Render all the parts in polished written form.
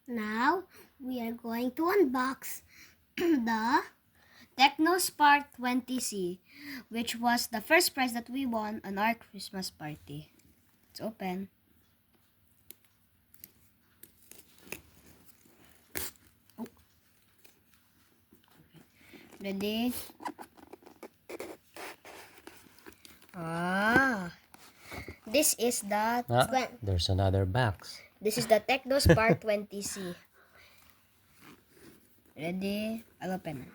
Now, we are going to unbox the TECNO SPARK 20C, which was the first prize that we won on our Christmas party. Let's open. Oh. Ready? This is the There's another box. This is the TECNO SPARK 20C. Ready? I'll open.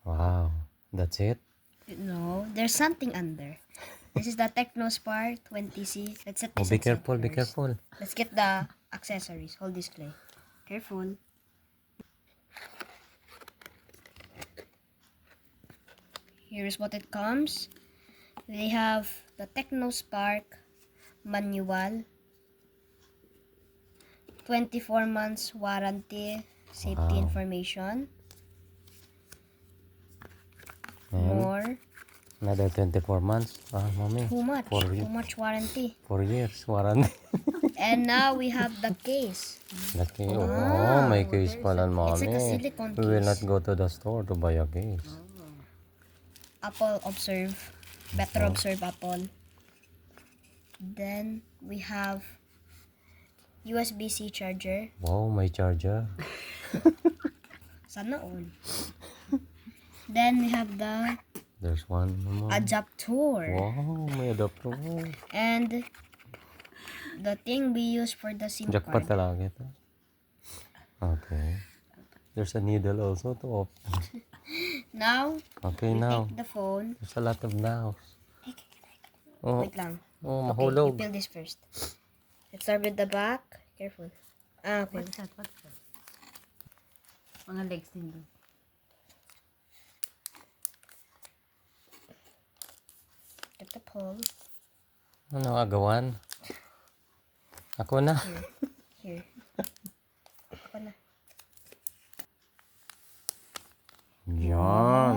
Wow, that's it? No, there's something under. This is the TECNO SPARK 20C. Let's set Oh, this be aside careful, be first. careful. Let's get the accessories. Hold this clay. Careful. Here's what it comes. They have the TECNO SPARK manual, 24 months warranty, safety Wow. information, And more. another 24 months. Mommy. Too much. 4 Too much warranty. 4 years warranty. And now we have the case. Lucky. Wow. Oh, may case pala, It's like a mommy. silicone We will not case. go to the store to buy a case. Apple observe. Better observe Apple. Then we have USB-C charger. Wow, may charger. Sana all. Then we have the There's one more. adapter. Wow, may adapter. And the thing we use for the SIM Jackpot card. talaga ito. Okay. There's a needle also to open. Now, Okay, you now. take the phone. There's a lot of nows. Oh, Wait lang. oh, Okay, mahulog. you peel this first. Let's start with the back. Careful. Okay. What's that? Mga legs din doon. Get the pole. Ano, agawan? Ako na. Here. Ako na. Yan.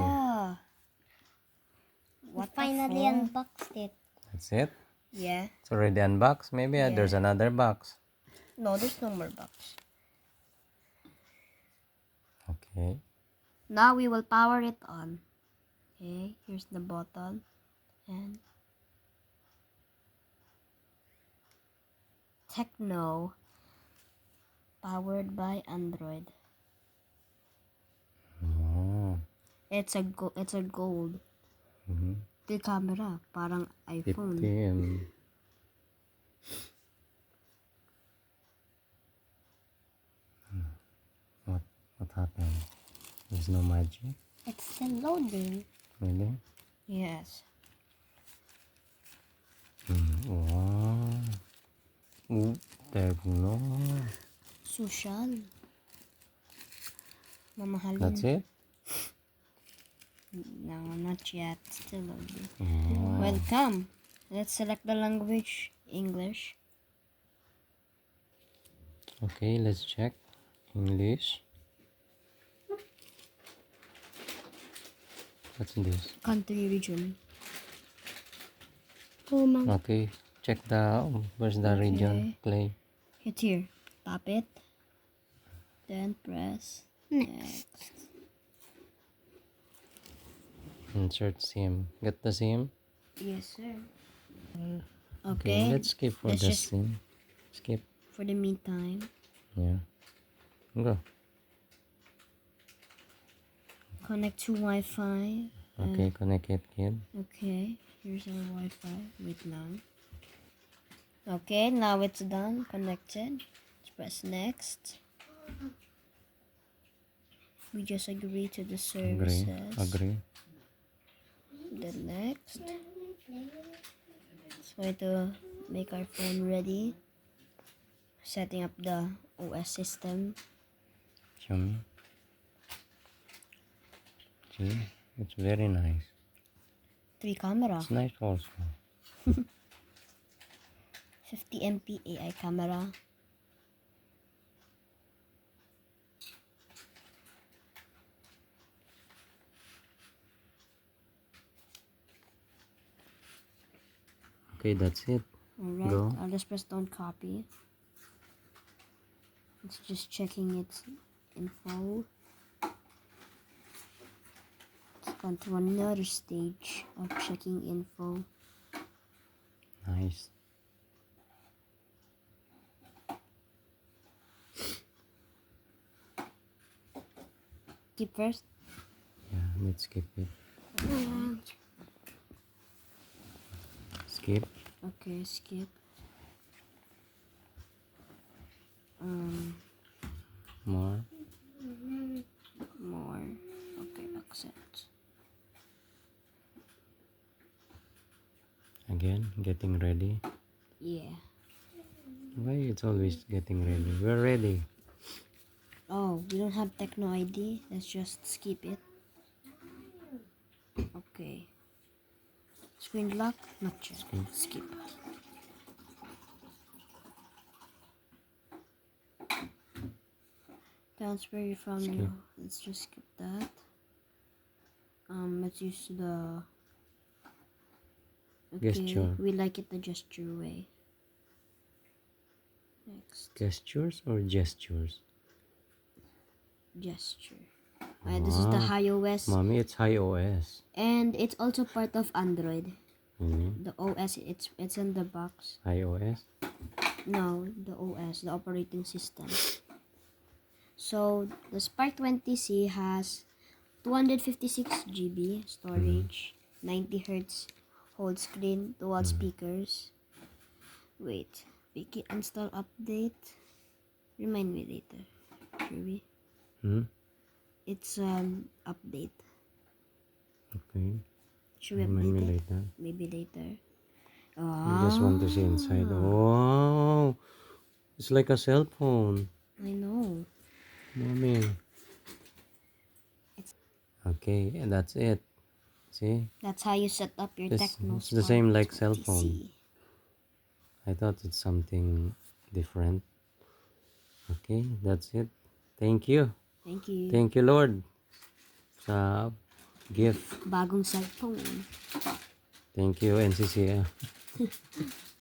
What Finally unboxed it. That's it. Yeah. It's already unboxed. Maybe there's another box. No, there's no more box. Okay. Now we will power it on. Okay, here's the button. And TECNO, powered by Android. Oh. It's a gold. Mm-hmm. The camera, parang iPhone. 15. What happened? There's no magic? It's still loading. Really? Yes. Wow. Ooh, TECNO. Social. Mamahalin. That's it? No, not yet. Still loading. Oh. Welcome. Let's select the language. English. Okay, let's check. English. What's this? Country, region. Okay, check where's the region? Play. Hit here. Tap it. Then press next. Insert SIM. Get the SIM? Yes, sir. Okay, Okay. let's skip for Let's the just- SIM. Skip. For the meantime, Yeah. Go. connect to Wi-Fi. Okay, connect it, kid. Okay, here's our Wi-Fi. Wait lang. Okay, now it's done. Connected. Let's press next. We just agree to the Agree. services. Agree. Then next. Let's try to make our phone ready. Setting up the OS system. Show me. See? It's very nice. 3 camera. It's nice also. 50 MP AI camera. Okay, that's it. Alright, Go. I'll just press don't copy. It's just checking its info. It's gone to another stage of checking info. Nice. Keep first. Yeah, let's skip it. Skip. Okay, skip. More. More. Okay, accept. Again, getting ready. Yeah. Why it's always getting ready? We're ready. Oh, we don't have Techno ID. Let's just skip it. Okay. Screen lock? Not yet. Skip. Transfer your from Skip. you. Let's just skip that. Let's use the Gesture. We like it the gesture way. Next. Gestures or gestures? Gesture. This is the Ah, iOS. Mommy, it's iOS. And it's also part of Android. Mm-hmm. The OS, it's in the box. iOS? No, the OS, the operating system. So the Spark 20C has 256 GB storage, 90 Hz hold screen, dual speakers. Wait, wiki install update. Remind me later. Should we? It's update. Okay. Should we Remind me update it? later. Maybe later. I just want to see inside. Wow! It's like a cell phone. I know. Mommy. It's Okay, and that's it. See? That's how you set up your TECNO It's the SPARK same like cell 20C. phone. I thought it's something different. Okay, that's it. Thank you. Thank you. Thank you, Lord, sa gift. Bagong cellphone. Thank you, NCC.